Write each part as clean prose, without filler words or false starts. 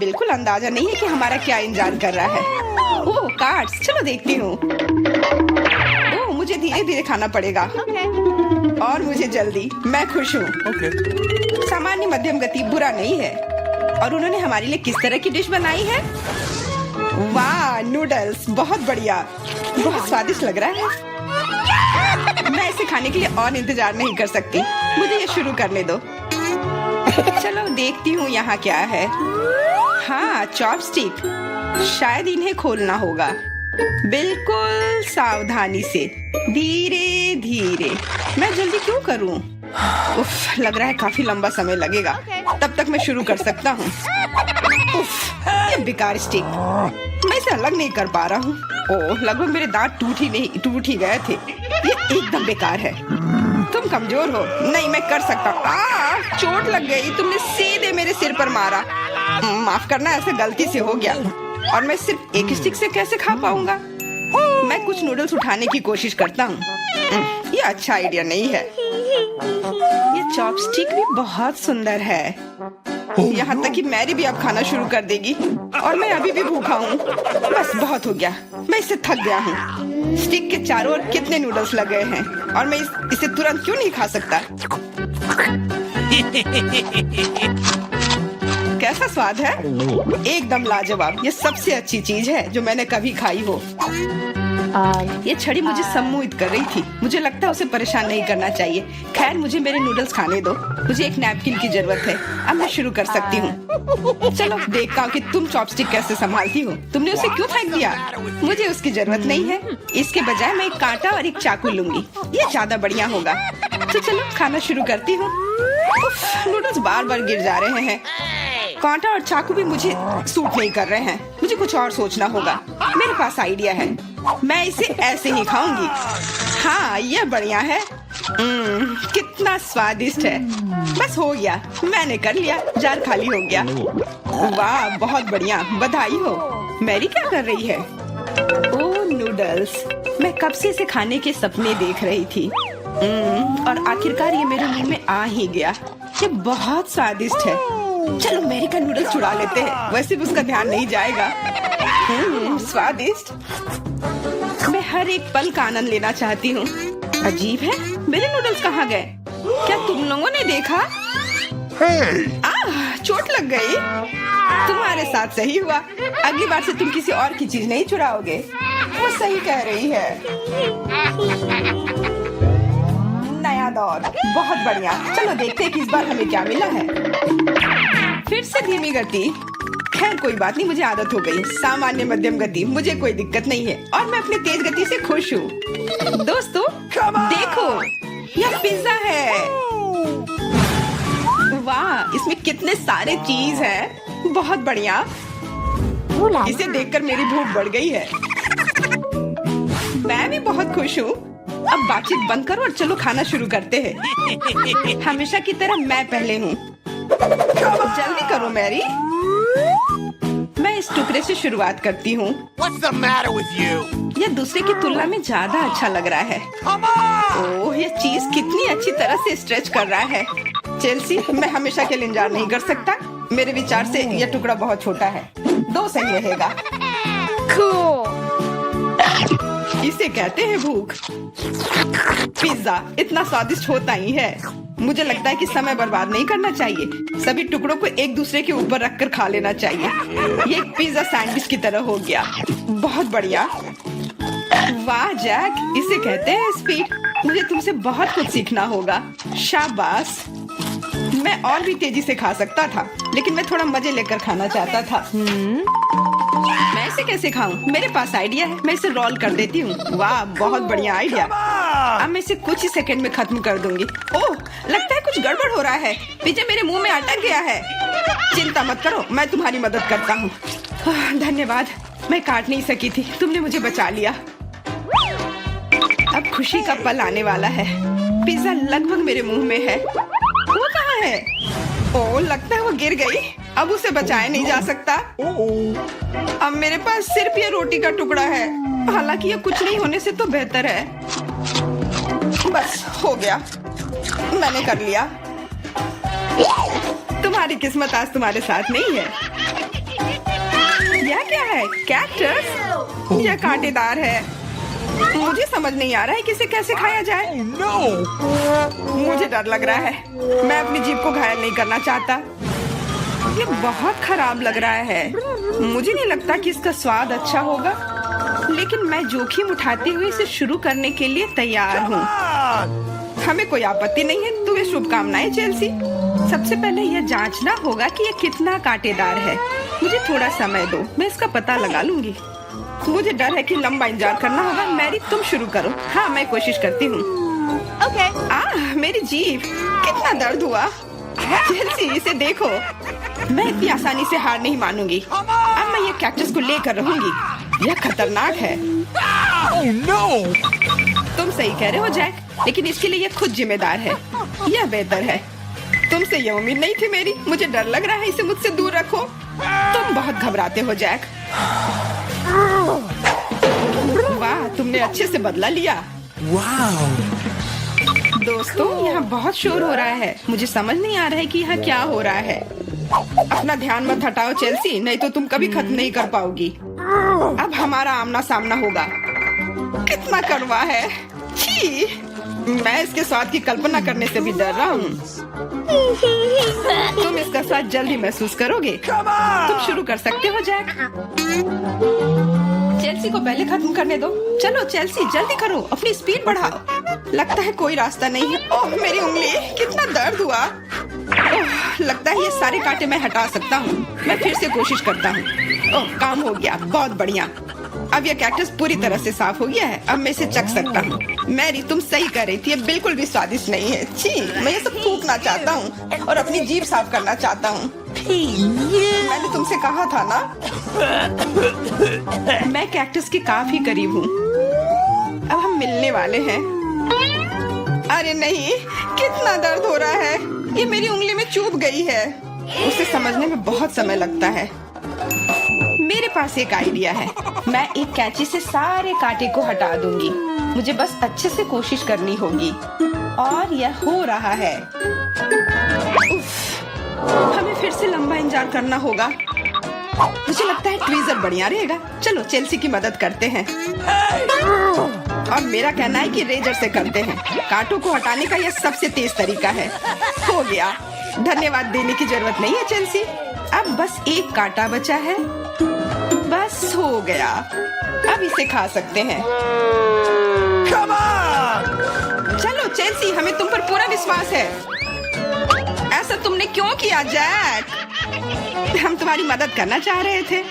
बिल्कुल अंदाजा नहीं है कि हमारा क्या इंतजार कर रहा है। ओह कार्ड्स, चलो देखती हूँ। ओह मुझे धीरे धीरे खाना पड़ेगा और मुझे जल्दी। मैं खुश हूँ। सामान्य मध्यम गति बुरा नहीं है। और उन्होंने हमारे लिए किस तरह की डिश बनाई है? वाह नूडल्स, बहुत बढ़िया, बहुत स्वादिष्ट लग रहा है। मैं इसे खाने के लिए और इंतजार नहीं कर सकती। मुझे ये शुरू करने दो। चलो देखती हूँ यहाँ क्या है। हाँ चॉपस्टिक, शायद इन्हें खोलना होगा बिल्कुल सावधानी से, धीरे धीरे। मैं जल्दी क्यों करूँ? उफ, लग रहा है काफी लंबा समय लगेगा। तब तक मैं शुरू कर सकता हूँ। उफ, ये बेकार स्टिक, मैं इसे अलग नहीं कर पा रहा हूँ। ओह, लगभग मेरे दांत टूट ही गए थे। ये एकदम बेकार है। तुम कमजोर हो। नहीं, मैं कर सकता हूँ। चोट लग गई, तुमने सीधे मेरे सिर पर मारा। माफ करना, ऐसे गलती से हो गया। और मैं सिर्फ एक स्टिक से कैसे खा पाऊंगा? मैं कुछ नूडल्स उठाने की कोशिश करता हूँ। ये अच्छा आइडिया नहीं है। ये चॉपस्टिक भी बहुत सुंदर है। यहाँ तक कि मैरी भी अब खाना शुरू कर देगी और मैं अभी भी भूखा हूँ। बस बहुत हो गया, मैं इससे थक गया हूँ। स्टिक के चारों ओर कितने नूडल्स लगे हैं और मैं इसे तुरंत क्यों नहीं खा सकता? कैसा स्वाद है? एकदम लाजवाब। ये सबसे अच्छी चीज है जो मैंने कभी खाई हो। ये छड़ी मुझे सम्मोहित कर रही थी। मुझे लगता है उसे परेशान नहीं करना चाहिए। खैर, मुझे मेरे नूडल्स खाने दो। मुझे एक नैपकिन की जरूरत है। अब मैं शुरू कर सकती हूँ। चलो देखता हूँ कि तुम चॉपस्टिक कैसे संभालती हो। तुमने उसे क्यों फेंक दिया? मुझे उसकी जरूरत नहीं है। इसके बजाय मैं एक कांटा और एक चाकू लूंगी। ये ज्यादा बढ़िया होगा। तो चलो खाना शुरू करती हूँ। नूडल्स बार बार गिर जा रहे हैं। कांटा और चाकू भी मुझे सूट नहीं कर रहे हैं। मुझे कुछ और सोचना होगा। मेरे पास आइडिया है। मैं इसे ऐसे ही खाऊंगी। हाँ, यह बढ़िया है। कितना स्वादिष्ट है। बस हो गया, मैंने कर लिया। जार खाली हो गया। वाह, बहुत बढ़िया, बधाई हो। मैरी क्या कर रही है? ओह नूडल्स, मैं कब से इसे खाने के सपने देख रही थी। और आखिरकार ये मेरे मुंह में आ ही गया। ये बहुत स्वादिष्ट है। चलो मैरी का नूडल्स चुरा लेते हैं। वैसे भी उसका ध्यान नहीं जाएगा। स्वादिष्ट। मैं हर एक पल का आनंद लेना चाहती हूँ। अजीब है, मेरे नूडल्स कहाँ गए? क्या तुम लोगों ने देखा? चोट लग गई। तुम्हारे साथ सही हुआ। अगली बार से तुम किसी और की चीज नहीं चुराओगे। वो सही कह रही है। नया दौर, बहुत बढ़िया। चलो देखते हैं कि इस बार हमें क्या मिला है। फिर से धीमी गति। खैर कोई बात नहीं, मुझे आदत हो गई। सामान्य मध्यम गति, मुझे कोई दिक्कत नहीं है और मैं अपनी तेज गति से खुश हूँ। दोस्तों देखो, यह पिज्जा है। वाह, इसमें कितने सारे चीज हैं। बहुत बढ़िया। इसे देखकर मेरी भूख बढ़ गई है। मैं भी बहुत खुश हूँ। अब बातचीत बंद करो और चलो खाना शुरू करते हैं। हमेशा की तरह मैं पहले हूँ। जल्दी करो मैरी। मैं इस टुकड़े से शुरुआत करती हूँ। यह दूसरे की तुलना में ज्यादा अच्छा लग रहा है। ओह, यह चीज कितनी अच्छी तरह से स्ट्रेच कर रहा है। चेल्सी, मैं हमेशा के लिए इंतजार नहीं कर सकता। मेरे विचार से यह टुकड़ा बहुत छोटा है। 2 सही रहेगा। इसे कहते हैं भूख। पिज्जा इतना स्वादिष्ट होता ही है। मुझे लगता है कि समय बर्बाद नहीं करना चाहिए। सभी टुकड़ों को एक दूसरे के ऊपर रखकर खा लेना चाहिए। ये एक पिज्जा सैंडविच की तरह हो गया। बहुत बढ़िया। वाह जैक, इसे कहते हैं स्पीड। मुझे तुमसे बहुत कुछ सीखना होगा। शाबाश। मैं और भी तेजी से खा सकता था, लेकिन मैं थोड़ा मजे लेकर खाना चाहता था। मैं इसे कैसे खाऊं? मेरे पास आइडिया है। मैं इसे रोल कर देती हूँ। वाह, बहुत बढ़िया आइडिया। अब मैं इसे कुछ ही सेकंड में खत्म कर दूंगी। ओह, लगता है कुछ गड़बड़ हो रहा है। पिज्जा मेरे मुंह में अटक गया है। चिंता मत करो, मैं तुम्हारी मदद करता हूँ। धन्यवाद। मैं काट नहीं सकी थी, तुमने मुझे बचा लिया। अब खुशी का पल आने वाला है। पिज्जा लगभग मेरे मुंह में है। वो कहाँ है? ओह, लगता है वो गिर गई। अब उसे बचाया नहीं जा सकता। अब मेरे पास सिर्फ ये रोटी का टुकड़ा है। हालांकि ये कुछ नहीं होने से तो बेहतर है। बस हो गया, मैंने कर लिया। तुम्हारी किस्मत आज तुम्हारे साथ नहीं है। कैक्टस? यह कांटेदार है। मुझे समझ नहीं आ रहा है कि इसे कैसे खाया जाए। मुझे डर लग रहा है। मैं अपनी जीभ को घायल नहीं करना चाहता। ये बहुत खराब लग रहा है। मुझे नहीं लगता कि इसका स्वाद अच्छा होगा, लेकिन मैं जोखिम उठाते हुए इसे शुरू करने के लिए तैयार हूँ। हमें कोई आपत्ति नहीं है। तुम्हें शुभकामनाएं चेल्सी। सबसे पहले यह जांचना होगा कि यह कितना कांटेदार है। मुझे थोड़ा समय दो, मैं इसका पता लगा लूंगी। मुझे डर है कि लंबा इंतजार करना होगा। मैरी, तुम शुरू करो। हाँ, मैं कोशिश करती हूँ। मेरी जीभ, कितना दर्द हुआ। चेल्सी, इसे देखो। मैं इतनी आसानी से हार नहीं मानूंगी। अब मैं ये कैक्टस को लेकर रहूंगी। यह खतरनाक है। तुम सही कह रहे हो जैक, लेकिन इसके लिए यह खुद जिम्मेदार है। यह बेहतर है। तुमसे यह उम्मीद नहीं थी मेरी। मुझे डर लग रहा है। इसे मुझसे दूर रखो। तुम बहुत घबराते हो जैक। वाह, तुमने अच्छे से बदला लिया। दोस्तों, यहाँ बहुत शोर हो रहा है। मुझे समझ नहीं आ रहा है कि यहाँ क्या हो रहा है। अपना ध्यान मत हटाओ चेल्सी, नहीं तो तुम कभी खत्म नहीं कर पाओगी। अब हमारा आमना सामना होगा। कितना कड़वा है। छी, मैं इसके स्वाद की कल्पना करने से भी डर रहा हूँ। तुम इसका स्वाद जल्दी महसूस करोगे। तुम शुरू कर सकते हो जैक। चेल्सी को पहले खत्म करने दो। चलो चेल्सी, जल्दी करो, अपनी स्पीड बढ़ाओ। लगता है कोई रास्ता नहीं है। ओह, मेरी उंगली, कितना दर्द हुआ। ओह, लगता है ये सारे कांटे मैं हटा सकता हूँ। मैं फिर से कोशिश करता हूँ। ओह, काम हो गया, बहुत बढ़िया। अब यह कैक्टस पूरी तरह से साफ हो गया है। अब मैं इसे चख सकता हूँ। मैरी, तुम सही कर रही थी। ये बिल्कुल भी स्वादिष्ट नहीं है। छी, मैं ये सब थूकना चाहता हूँ और अपनी जीभ साफ करना चाहता हूँ। मैंने तुमसे कहा था ना। मैं कैक्टस के काफी करीब हूँ। अब हम मिलने वाले हैं। अरे नहीं, कितना दर्द हो रहा है। ये मेरी उंगली में चुभ गई है। उसे समझने में बहुत समय लगता है। मेरे पास एक आइडिया है। मैं एक कैंची से सारे कांटे को हटा दूंगी। मुझे बस अच्छे से कोशिश करनी होगी। और यह हो रहा है। उफ, हमें फिर से लंबा इंतजार करना होगा। मुझे लगता है ट्वीजर बढ़िया रहेगा। चलो चेल्सी की मदद करते हैं। और मेरा कहना है कि रेजर से करते हैं। कांटों को हटाने का यह सबसे तेज तरीका है। हो गया। धन्यवाद देने की जरूरत नहीं है चेल्सी। अब बस एक कांटा बचा है। बस हो गया। अब इसे खा सकते हैं। चलो चेल्सी, हमें तुम पर पूरा विश्वास है। ऐसा तुमने क्यों किया जैक? हम तुम्हारी मदद करना चाह रहे थे।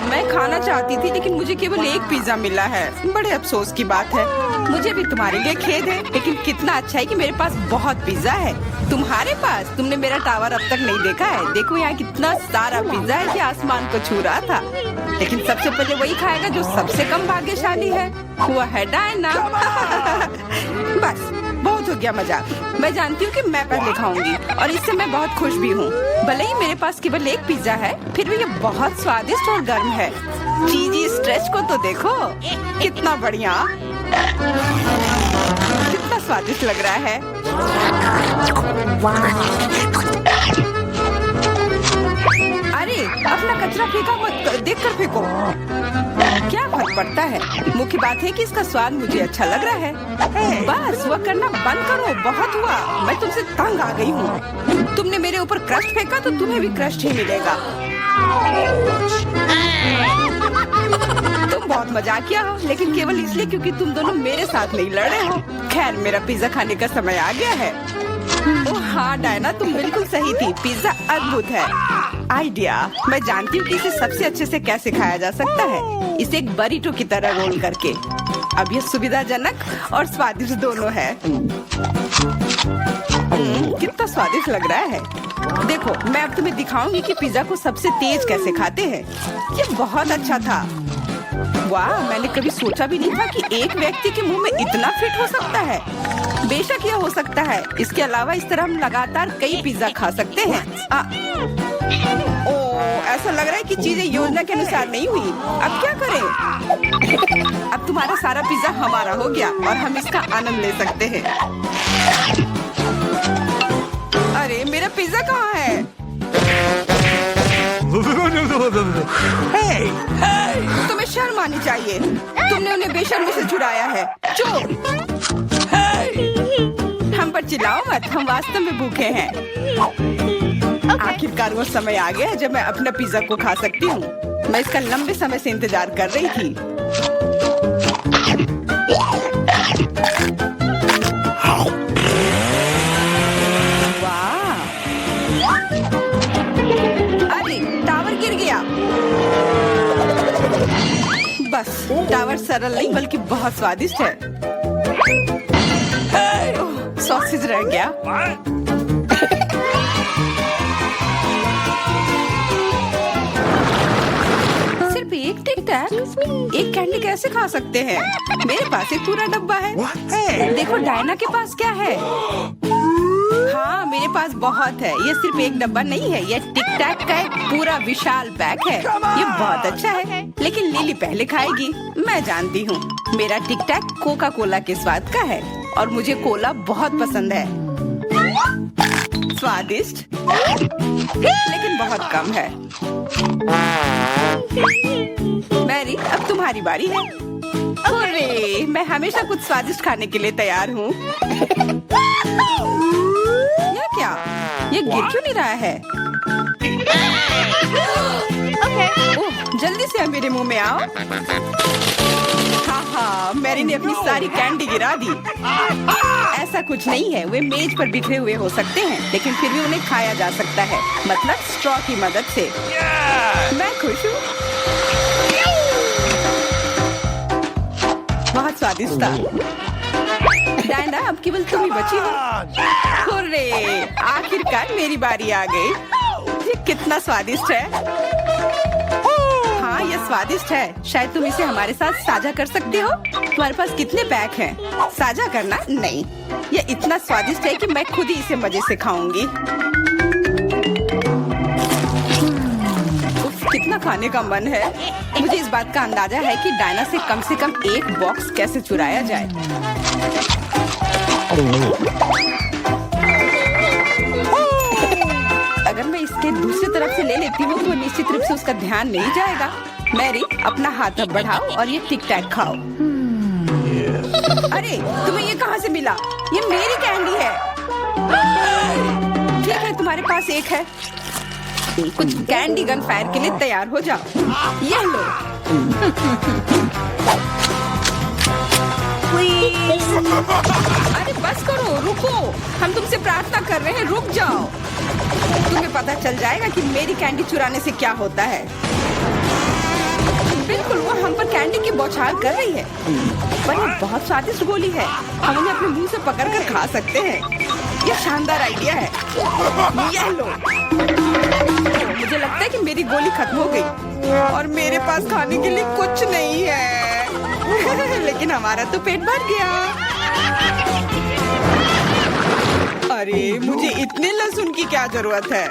मैं खाना चाहती थी, लेकिन मुझे केवल एक पिज्जा मिला है। बड़े अफसोस की बात है। मुझे भी तुम्हारे लिए खेद है, लेकिन कितना अच्छा है कि मेरे पास बहुत पिज्जा है। तुम्हारे पास? तुमने मेरा टावर अब तक नहीं देखा है। देखो यहाँ कितना सारा पिज्जा है कि आसमान को छू रहा था। लेकिन सबसे पहले वही खाएगा जो सबसे कम भाग्यशाली है। हुआ है डायना। बस बहुत हो गया मजाक। मैं जानती हूँ कि मैं पहले खाऊंगी और इससे मैं बहुत खुश भी हूँ। भले ही मेरे पास केवल एक पिज्जा है, फिर भी ये बहुत स्वादिष्ट और गर्म है। चीजी स्ट्रेच को तो देखो, कितना बढ़िया, कितना स्वादिष्ट लग रहा है। अरे अपना कचरा फेंका मत, देख कर फेंको। क्या फर्क पड़ता है। मुख्य बात है कि इसका स्वाद मुझे अच्छा लग रहा है। बस वह करना बंद करो। बहुत हुआ। मैं तुमसे तंग आ गई हूँ। तुमने मेरे ऊपर क्रस्ट फेंका तो तुम्हें भी क्रस्ट ही मिलेगा। तुम बहुत मजाकिया हो, लेकिन केवल इसलिए क्योंकि तुम दोनों मेरे साथ नहीं लड़ रहे हो। खैर, मेरा पिज्जा खाने का समय आ गया है। ओह हाँ डायना, तुम बिल्कुल सही थी। पिज्जा अद्भुत है। आइडिया, मैं जानती हूँ कि इसे सबसे अच्छे से कैसे खाया जा सकता है। इसे एक बरीटो की तरह रोल करके। अब यह सुविधाजनक और स्वादिष्ट दोनों है। कितना स्वादिष्ट लग रहा है। देखो, मैं अब तुम्हें दिखाऊंगी कि पिज्जा को सबसे तेज कैसे खाते हैं। ये बहुत अच्छा था। वाह, मैंने कभी सोचा भी नहीं था कि एक व्यक्ति के मुंह में इतना फिट हो सकता है। बेशक यह हो सकता है। इसके अलावा इस तरह हम लगातार कई पिज्जा खा सकते हैं। ऐसा लग रहा है कि चीजें योजना के अनुसार नहीं हुई। अब क्या करें? अब तुम्हारा सारा पिज्जा हमारा हो गया और हम इसका आनंद ले सकते हैं। अरे मेरा पिज्जा कहाँ है? तुम्हें शर्म आनी चाहिए। तुमने उन्हें बेशर्मी से छुड़ाया है। चुप। हम पर चिल्लाओ मत, हम वास्तव में भूखे हैं। आखिरकार वो समय आ गया जब मैं अपना पिज्जा को खा सकती हूँ। मैं इसका लंबे समय से इंतजार कर रही थी। वाह! अरे टावर गिर गया। बस टावर सरल नहीं बल्कि बहुत स्वादिष्ट है। सॉसेज रह गया। सिर्फ एक टिक टैक, एक कैंडी कैसे खा सकते हैं? मेरे पास एक पूरा डब्बा है। देखो डायना के पास क्या है। हाँ मेरे पास बहुत है। ये सिर्फ एक डब्बा नहीं है, ये टिक टैक का एक पूरा विशाल पैक है। ये बहुत अच्छा है, लेकिन लिली पहले खाएगी। मैं जानती हूँ मेरा टिक टैक कोका कोला के स्वाद का है और मुझे कोला बहुत पसंद है। स्वादिष्ट लेकिन बहुत कम है। मैरी अब तुम्हारी बारी है। अरे मैं हमेशा कुछ स्वादिष्ट खाने के लिए तैयार हूँ। यह क्या? ये गिर क्यों नहीं रहा है? ओह जल्दी से अब मेरे मुंह में आओ। हाँ मैरी ने अपनी सारी कैंडी गिरा दी। ऐसा कुछ नहीं है, वे मेज पर बिखरे हुए हो सकते हैं लेकिन फिर भी उन्हें खाया जा सकता है, मतलब स्ट्रॉ की मदद से। मैं खुश हूँ। बहुत स्वादिष्ट था। डायना अब केवल तुम ही बची हो। हुर्रे, आखिरकार मेरी बारी आ गई। ये कितना स्वादिष्ट है। हाँ ये स्वादिष्ट है। शायद तुम इसे हमारे साथ साझा कर सकते हो। तुम्हारे पास कितने पैक हैं? साझा करना नहीं, ये इतना स्वादिष्ट है कि मैं खुद ही इसे मजे से खाऊंगी। कितना खाने का मन है। मुझे इस बात का अंदाजा है कि डायना से कम एक बॉक्स कैसे चुराया जाए। अगर मैं इसके दूसरी तरफ से ले लेती हूँ तो निश्चित रूप से उसका ध्यान नहीं जाएगा। मैरी अपना हाथ अब बढ़ाओ और ये टिक टैक खाओ। अरे तुम्हें ये कहाँ से मिला? ये मेरी कैंडी है। ठीक है तुम्हारे पास एक है। कुछ कैंडी गन फायर के लिए तैयार हो जाओ। ये लो। अरे बस करो, रुको। हम तुमसे प्रार्थना कर रहे हैं, रुक जाओ। तुम्हें पता चल जाएगा कि मेरी कैंडी चुराने से क्या होता है। बिल्कुल वो हम पर कैंडी की बौछार कर रही है। पर ये बहुत स्वादिष्ट गोली है। हम उन्हें अपने मुंह से पकड़कर खा सकते हैं। ये शानदार आइडिया है। ये लो। मुझे लगता है कि मेरी गोली खत्म हो गई और मेरे पास खाने के लिए कुछ नहीं है। लेकिन हमारा तो पेट भर गया। अरे मुझे इतने लहसुन की क्या जरूरत है?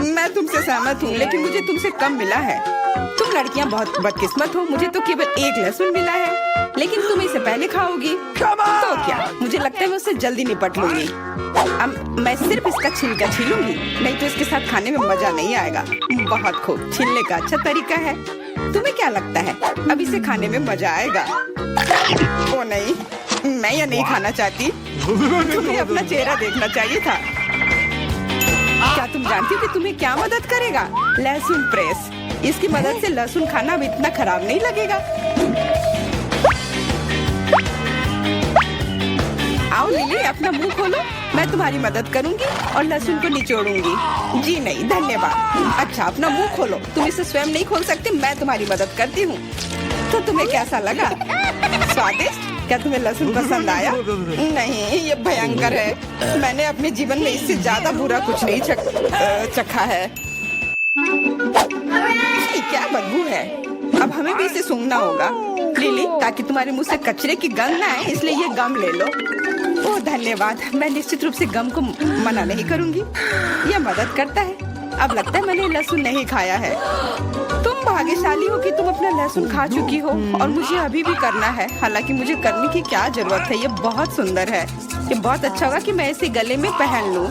मैं तुमसे सहमत हूँ लेकिन मुझे तुमसे कम मिला है। तुम लड़कियाँ बहुत बदकिस्मत हो। मुझे तो केवल एक लहसुन मिला है लेकिन तुम इसे पहले खाओगी तो क्या? मुझे लगता है मैं उससे जल्दी निपट लूंगी। अब मैं सिर्फ इसका छिलका छीलूंगी, नहीं तो इसके साथ खाने में मजा नहीं आएगा। बहुत खूब, छीलने का अच्छा तरीका है। तुम्हें क्या लगता है अब इसे खाने में मजा आएगा? ओ नहीं, मैं ये नहीं खाना चाहती। तुम्हें अपना चेहरा देखना चाहिए था। क्या तुम जानती हो कि तुम्हें क्या मदद करेगा? लहसुन प्रेस। इसकी मदद से लहसुन खाना अब इतना खराब नहीं लगेगा। आओ लिली, अपना मुंह खोलो। मैं तुम्हारी मदद करूंगी और लहसुन को निचोड़ूंगी। जी नहीं धन्यवाद। अच्छा अपना मुंह खोलो। तुम इसे स्वयं नहीं खोल सकते, मैं तुम्हारी मदद करती हूँ। तो तुम्हें कैसा लगा? स्वादिष्ट? क्या तुम्हें लहसुन पसंद आया? नहीं, ये भयंकर है। मैंने अपने जीवन में इससे ज्यादा बुरा कुछ नहीं चखा है। क्या बदबू है। अब हमें भी इसे सूंघना होगा लिली, ताकि तुम्हारे मुंह से कचरे की गंध ना आए, इसलिए ये गम ले लो। ओह धन्यवाद। मैं निश्चित रूप से गम को मना नहीं करूंगी, यह मदद करता है। अब लगता है मैंने लहसुन नहीं खाया है। तुम भाग्यशाली हो कि तुम अपना लहसुन खा चुकी हो और मुझे अभी भी करना है। हालांकि मुझे करने की क्या जरूरत है, ये बहुत सुंदर है। ये बहुत अच्छा होगा कि मैं इसे गले में पहन लूं।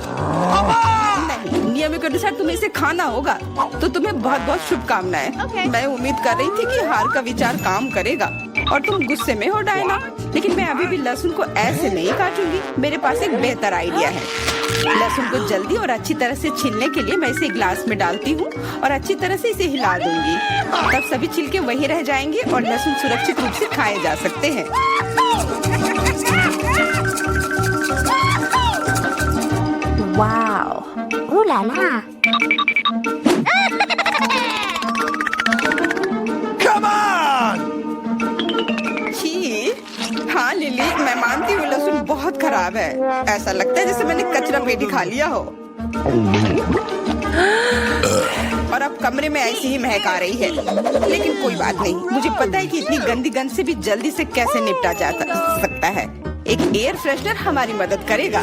नहीं, नियमों के अनुसार तुम्हें इसे खाना होगा। तो तुम्हें बहुत बहुत शुभकामनाएं। मैं उम्मीद कर रही थी कि हार का विचार काम करेगा और तुम गुस्से में हो डायना, लेकिन मैं अभी भी लहसुन को ऐसे नहीं काटूंगी। मेरे पास एक बेहतर आइडिया है। लहसुन को जल्दी और अच्छी तरह से छीलने के लिए मैं इसे ग्लास में डालती हूँ और अच्छी तरह से इसे हिला दूंगी। तब सभी छिलके वहीं रह जाएंगे और लहसुन सुरक्षित रूप से खाए जा सकते हैं। Wow, ooh la la. Come on! छी, हाँ लिली, मैं मानती हूँ लहसुन बहुत खराब है। ऐसा लगता है जैसे मैंने कचरा पेटी खा लिया हो। और अब कमरे में ऐसी ही महक आ रही है, लेकिन कोई बात नहीं। मुझे पता है कि इतनी गंदी गंध से भी जल्दी से कैसे निपटा जा सकता है। एक एयर फ्रेशनर हमारी मदद करेगा।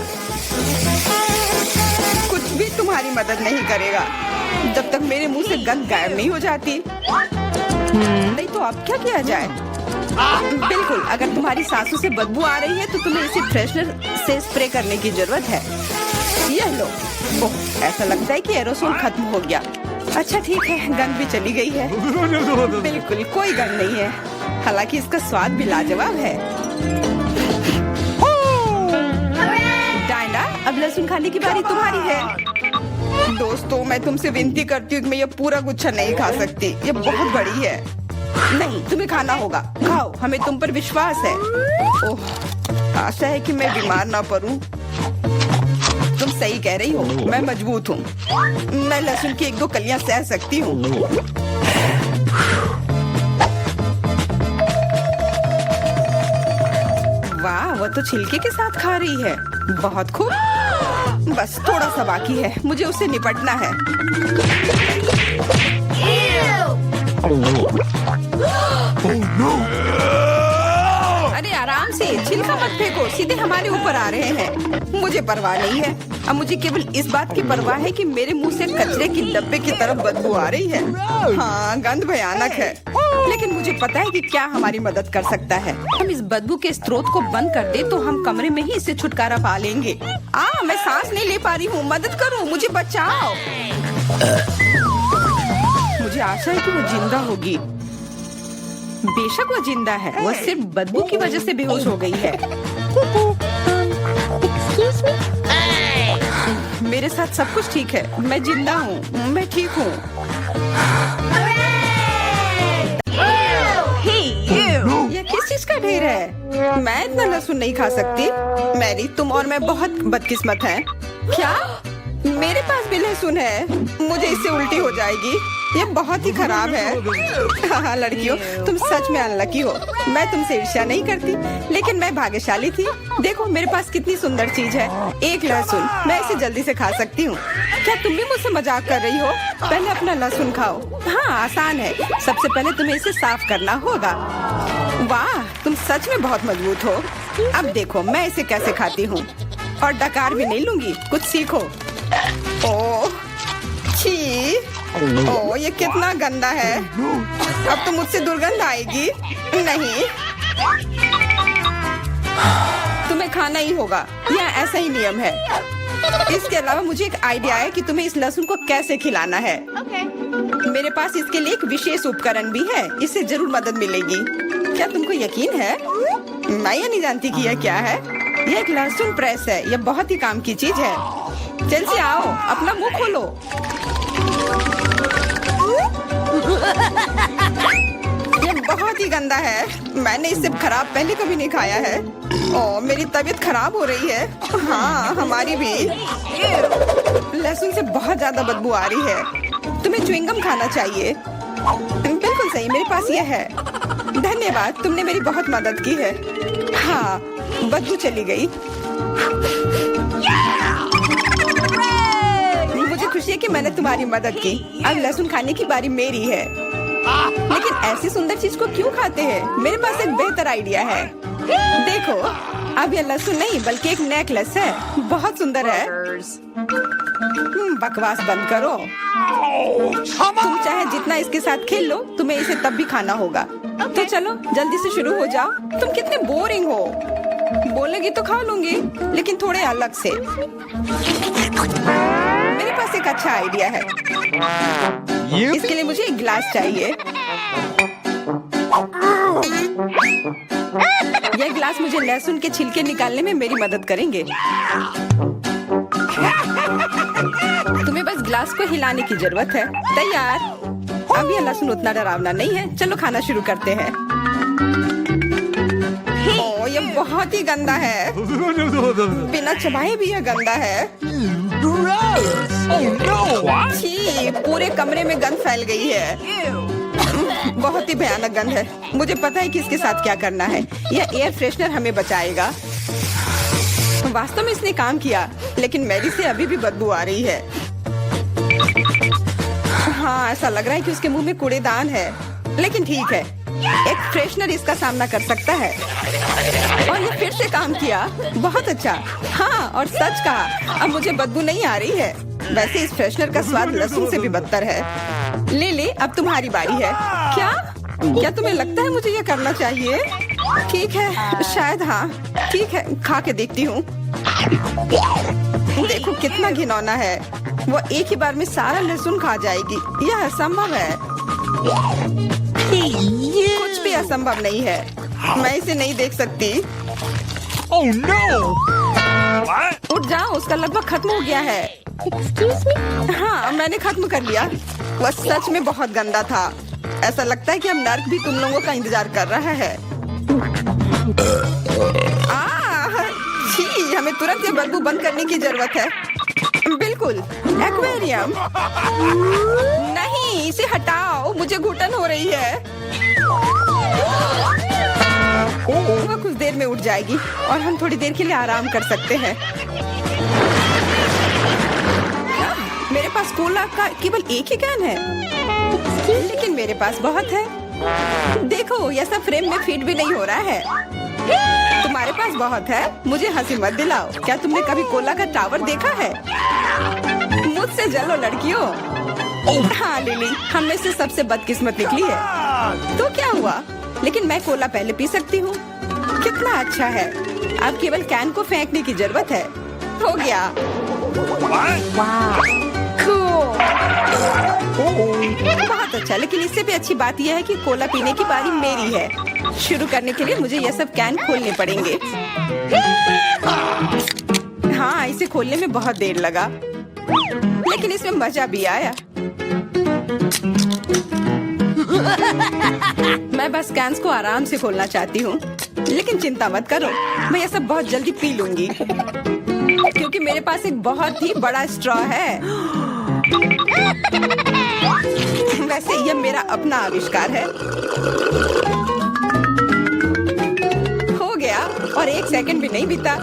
कुछ भी तुम्हारी मदद नहीं करेगा जब तक मेरे मुंह से गंध गायब नहीं हो जाती। नहीं तो अब क्या किया जाए? बिल्कुल, अगर तुम्हारी सांसों से बदबू आ रही है तो तुम्हें इसे फ्रेशनर से स्प्रे करने की जरूरत है। यह लो। ओह, ऐसा लगता है कि एरोसोल खत्म हो गया। अच्छा ठीक है, गंध भी चली गई है। बिल्कुल कोई गंध नहीं है, हालांकि इसका स्वाद भी लाजवाब है। डायना, अब लहसुन खाने की बारी तुम्हारी है। दोस्तों, मैं तुमसे विनती करती हूँ कि मैं ये पूरा गुच्छा नहीं खा सकती। ये बहुत बड़ी है। नहीं, तुम्हें खाना होगा। खाओ, हमें तुम पर विश्वास है। ओह, आशा है कि मैं बीमार ना पड़ूं। तुम सही कह रही हो, मैं मजबूत हूँ। मैं लहसुन की 1-2 कलियां सह सकती हूँ। वाह, वो तो छिलके के साथ खा रही है। बहुत खूब। बस थोड़ा सा बाकी है, मुझे उससे निपटना है। अरे आराम से, छिलका मत फेंको, सीधे हमारे ऊपर आ रहे हैं। मुझे परवाह नहीं है। अब मुझे केवल इस बात की परवाह है कि मेरे मुंह से कचरे की डब्बे की तरफ बदबू आ रही है। हाँ, गंध भयानक है, लेकिन मुझे पता है कि क्या हमारी मदद कर सकता है। हम इस बदबू के स्रोत को बंद कर दे तो हम कमरे में ही इससे छुटकारा पा लेंगे। मैं सांस नहीं ले पा रही हूँ, मदद करो, मुझे बचाओ। मुझे आशा है कि वो जिंदा होगी। बेशक वो जिंदा है, वो सिर्फ बदबू की वजह से बेहोश हो गई है। Excuse me? मेरे साथ सब कुछ ठीक है, मैं जिंदा हूँ, मैं ठीक हूँ। ये किस चीज का ढेर है? मैं इतना लहसुन नहीं खा सकती। मैरी, तुम और मैं बहुत बदकिस्मत हैं। क्या? मेरे पास भी लहसुन है, मुझे इससे उल्टी हो जाएगी। ये बहुत ही खराब है। हाँ लड़कियों, तुम सच में अनलकी हो। मैं तुमसे ईर्ष्या नहीं करती, लेकिन मैं भाग्यशाली थी। देखो मेरे पास कितनी सुंदर चीज है, एक लहसुन। मैं इसे जल्दी से खा सकती हूँ। क्या तुम भी मुझसे मजाक कर रही हो? पहले अपना लहसुन खाओ। हाँ, आसान है। सबसे पहले तुम्हें इसे साफ करना होगा। वाह, तुम सच में बहुत मजबूत हो। अब देखो मैं इसे कैसे खाती हूँ, और डकार भी नहीं लूंगी। कुछ सीखो। ओह छी, ओह ये कितना गंदा है। अब तो मुझसे दुर्गंध आएगी। नहीं, तुम्हें खाना ही होगा, यह ऐसा ही नियम है। इसके अलावा मुझे एक आइडिया है कि तुम्हें इस लहसुन को कैसे खिलाना है। मेरे पास इसके लिए एक विशेष उपकरण भी है, इससे जरूर मदद मिलेगी। क्या तुमको यकीन है? मैं ये नहीं जानती कि यह क्या है। यह एक लहसुन प्रेस है, यह बहुत ही काम की चीज है। जल्दी आओ, अपना मुंह खोलो। यह बहुत ही गंदा है, मैंने इससे खराब पहले कभी नहीं खाया है। ओह, मेरी तबीयत खराब हो रही है। हाँ, हमारी भी। लहसुन से बहुत ज्यादा बदबू आ रही है। तुम्हें च्युइंगम खाना चाहिए। बिल्कुल सही, मेरे पास यह है। धन्यवाद, तुमने मेरी बहुत मदद की है। हाँ, बदबू चली गई। मुझे खुशी है कि मैंने तुम्हारी मदद की। अब लहसुन खाने की बारी मेरी है। लेकिन ऐसी सुंदर चीज को क्यों खाते हैं? मेरे पास एक बेहतर आइडिया है। देखो, अब यह लहसुन नहीं बल्कि एक नेकलेस है। बहुत सुंदर है। बकवास बंद करो। तुम चाहे जितना इसके साथ खेल लो, तुम्हें इसे तब भी खाना होगा। तो चलो जल्दी से शुरू हो जाओ। तुम कितने बोरिंग हो। बोलेगी तो खा लूंगी, लेकिन थोड़े अलग से। मेरे पास एक अच्छा आइडिया है। इसके लिए मुझे एक गिलास चाहिए। यह गिलास मुझे लहसुन के छिलके निकालने में मेरी मदद करेंगे। तुम्हें बस गिलास को हिलाने की जरूरत है। तैयार। अब यह लहसुन उतना डरावना नहीं है। चलो खाना शुरू करते हैं। ओह, यह बहुत ही गंदा है। बिना चबाए भी यह गंदा है। छी, पूरे कमरे में गंद फैल गई है। बहुत ही भयानक गंध है। मुझे पता है कि इसके साथ क्या करना है। यह एयर फ्रेशनर हमें बचाएगा। वास्तव में इसने काम किया, लेकिन मैरी से अभी भी बदबू आ रही है। हाँ, ऐसा लग रहा है कि उसके मुंह में कूड़ेदान है, लेकिन ठीक है, एक फ्रेशनर इसका सामना कर सकता है। और ये फिर से काम किया। बहुत अच्छा। हाँ, और सच कहा, अब मुझे बदबू नहीं आ रही है। वैसे इस फ्रेशनर का स्वाद लहसुन से भी बदतर है। ले, अब तुम्हारी बारी है। क्या तुम्हें लगता है मुझे ये करना चाहिए? ठीक है, शायद हाँ। ठीक है, खा के देखती हूँ। देखो कितना घिनौना है। वो एक ही बार में सारा लहसुन खा जाएगी। यह असंभव है। कुछ भी असंभव नहीं है। मैं इसे नहीं देख सकती। Oh no! उठ जाओ, उसका लगभग खत्म हो गया है। Excuse me? हाँ, मैंने खत्म कर लिया। वह सच में बहुत गंदा था। ऐसा लगता है कि अब नर्क भी तुम लोगों का इंतजार कर रहा है। छी, हमें तुरंत ये बदबू बंद करने की जरूरत है। बिल्कुल, एक्वेरियम। नहीं, इसे हटाओ, मुझे घुटन हो रही है। वह कुछ देर में उठ जाएगी और हम थोड़ी देर के लिए आराम कर सकते हैं। मेरे पास कोला का केवल एक ही कैन है, लेकिन मेरे पास बहुत है। देखो, यह सब फ्रेम में फिट भी नहीं हो रहा है। तुम्हारे पास बहुत है, मुझे हंसी मत दिलाओ। क्या तुमने कभी कोला का टावर देखा है? मुझसे जलो लड़कियों। हाँ लिली, हम में से सबसे बदकिस्मत निकली है। तो क्या हुआ? लेकिन मैं कोला पहले पी सकती हूँ। कितना अच्छा है। अब केवल कैन को फेंकने की जरूरत है। हो गया। बहुत अच्छा, लेकिन इससे भी अच्छी बात यह है कि कोला पीने की बारी मेरी है। शुरू करने के लिए मुझे यह सब कैन खोलने पड़ेंगे। हाँ, इसे खोलने में बहुत देर लगा, लेकिन इसमें मजा भी आया। मैं बस कैंस को आराम से खोलना चाहती हूँ, लेकिन चिंता मत करो, मैं यह सब बहुत जल्दी पी लूंगी, क्योंकि मेरे पास एक बहुत ही बड़ा स्ट्रॉ है। वैसे यह मेरा अपना आविष्कार है। हो गया, और 1 सेकंड भी नहीं बीता।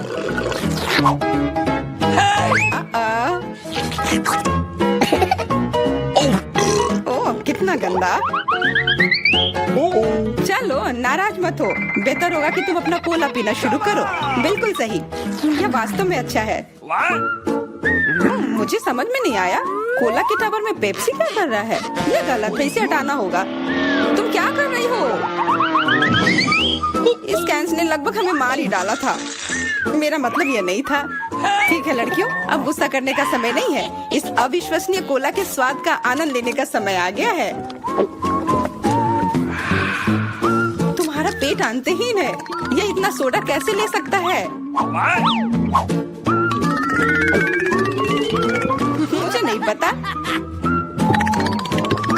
ओह, कितना गंदा। चलो, नाराज मत हो। बेहतर होगा कि तुम अपना कोला पीना शुरू करो। बिल्कुल सही, यह वास्तव में अच्छा है। मुझे समझ में नहीं आया, कोला के टावर में पेप्सी क्या कर रहा है? यह गलत है, इसे हटाना होगा। तुम क्या कर रही हो? इस कैंस ने लगभग हमें मार ही डाला था। मेरा मतलब यह नहीं था। ठीक है लड़कियों, अब गुस्सा करने का समय नहीं है। इस अविश्वसनीय कोला के स्वाद का आनंद लेने का समय आ गया है। तुम्हारा पेट अंतहीन है। यह इतना सोडा कैसे ले सकता है? मुझे नहीं पता,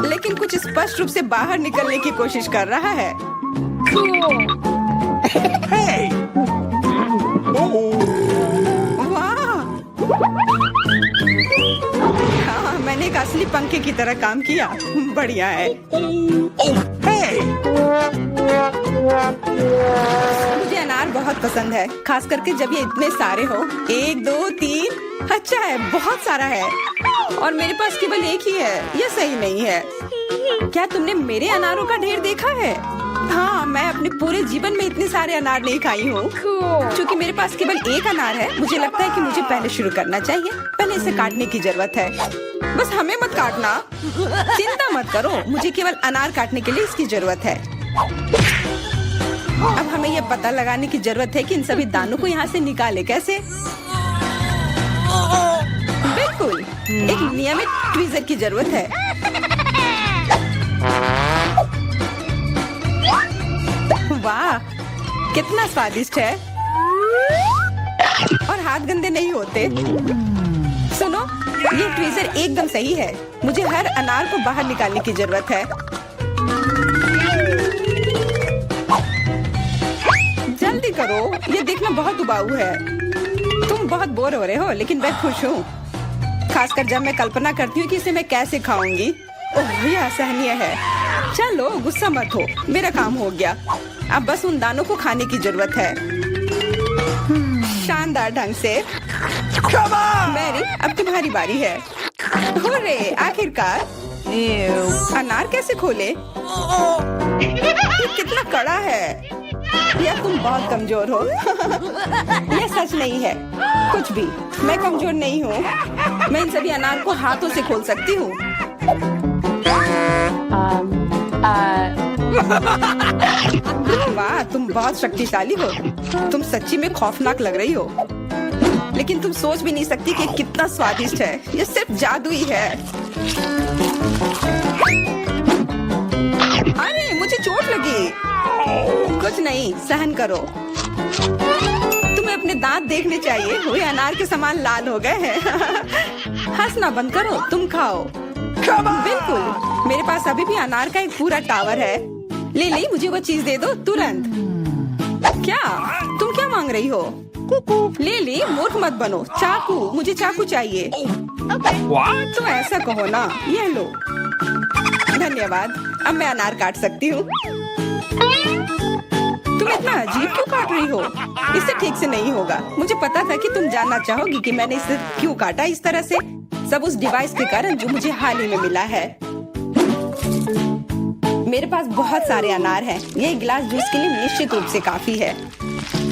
लेकिन कुछ स्पष्ट रूप से बाहर निकलने की कोशिश कर रहा है। Hey! वाह! हाँ, मैंने एक असली पंखे की तरह काम किया। बढ़िया है। Hey! मुझे अनार बहुत पसंद है, खास करके जब ये इतने सारे हो। 1 2 3। अच्छा है, बहुत सारा है, और मेरे पास केवल एक ही है। यह सही नहीं है। क्या तुमने मेरे अनारों का ढेर देखा है? हाँ, मैं अपने पूरे जीवन में इतने सारे अनार नहीं खाई हूँ। क्योंकि मेरे पास केवल एक अनार है, मुझे लगता है कि मुझे पहले शुरू करना चाहिए। पहले इसे काटने की जरूरत है। बस हमें मत काटना। चिंता मत करो, मुझे केवल अनार काटने के लिए इसकी जरूरत है। अब हमें यह पता लगाने की जरूरत है कि इन सभी दानों को यहाँ से निकाले कैसे। बिल्कुल, एक नियमित ट्वीजर की जरूरत है। वाह, कितना स्वादिष्ट है और हाथ गंदे नहीं होते। सुनो, ये ट्वीजर एकदम सही है। मुझे हर अनार को बाहर निकालने की जरूरत है। जल्दी करो, ये देखना बहुत उबाऊ है। तुम बहुत बोर हो रहे हो, लेकिन मैं खुश हूँ, खासकर जब मैं कल्पना करती हूँ कि इसे मैं कैसे खाऊंगी। ओह, यह असहनीय है। चलो गुस्सा मत हो, मेरा काम हो गया। अब बस उन दानों को खाने की जरूरत है, शानदार ढंग से। मैरी, अब तुम्हारी बारी है। हुर्रे, आखिरकार। अनार कैसे खोले? ये कितना कड़ा है। या तुम बहुत कमजोर हो। यह सच नहीं है। कुछ भी, मैं कमजोर नहीं हूँ। मैं इन सभी अनार को हाथों से खोल सकती हूँ। वाह, तुम बहुत शक्तिशाली हो। तुम सच्ची में खौफनाक लग रही हो, लेकिन तुम सोच भी नहीं सकती कि कितना स्वादिष्ट है। ये सिर्फ जादू ही है। अरे, मुझे चोट लगी। कुछ नहीं, सहन करो। तुम्हें अपने दांत देखने चाहिए, वे अनार के समान लाल हो गए हैं। हंसना बंद करो, तुम खाओ। बिल्कुल, मेरे पास अभी भी अनार का एक पूरा टावर है। ले ले, मुझे वो चीज दे दो तुरंत। क्या तुम क्या मांग रही हो? ले ले, मूर्ख मत बनो। चाकू, मुझे चाकू चाहिए। तो ऐसा कहो ना। ये लो। धन्यवाद, अब मैं अनार काट सकती हूँ। तुम इतना अजीब क्यों काट रही हो? इससे ठीक से नहीं होगा। मुझे पता था कि तुम जानना चाहोगी कि मैंने इसे क्यों काटा इस तरह से। सब उस डिवाइस के कारण जो मुझे हाल ही में मिला है। मेरे पास बहुत सारे अनार हैं। ये एक गिलास जूस के लिए निश्चित रूप से काफी है।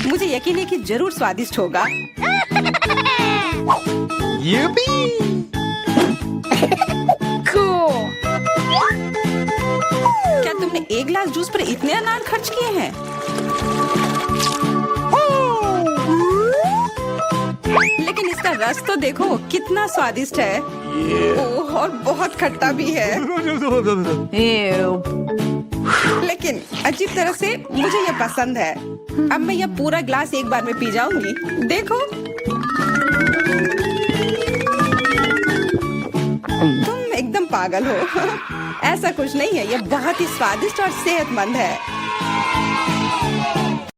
मुझे यकीन है कि जरूर स्वादिष्ट होगा। क्या तुमने एक गिलास जूस पर इतने अनार खर्च किए हैं? लेकिन इसका रस तो देखो, कितना स्वादिष्ट है। ओह, और बहुत खट्टा भी है। लेकिन अजीब तरह से मुझे ये पसंद है। अब मैं यह पूरा ग्लास एक बार में पी जाऊंगी। देखो, तुम एकदम पागल हो। ऐसा कुछ नहीं है, यह बहुत ही स्वादिष्ट और सेहतमंद है।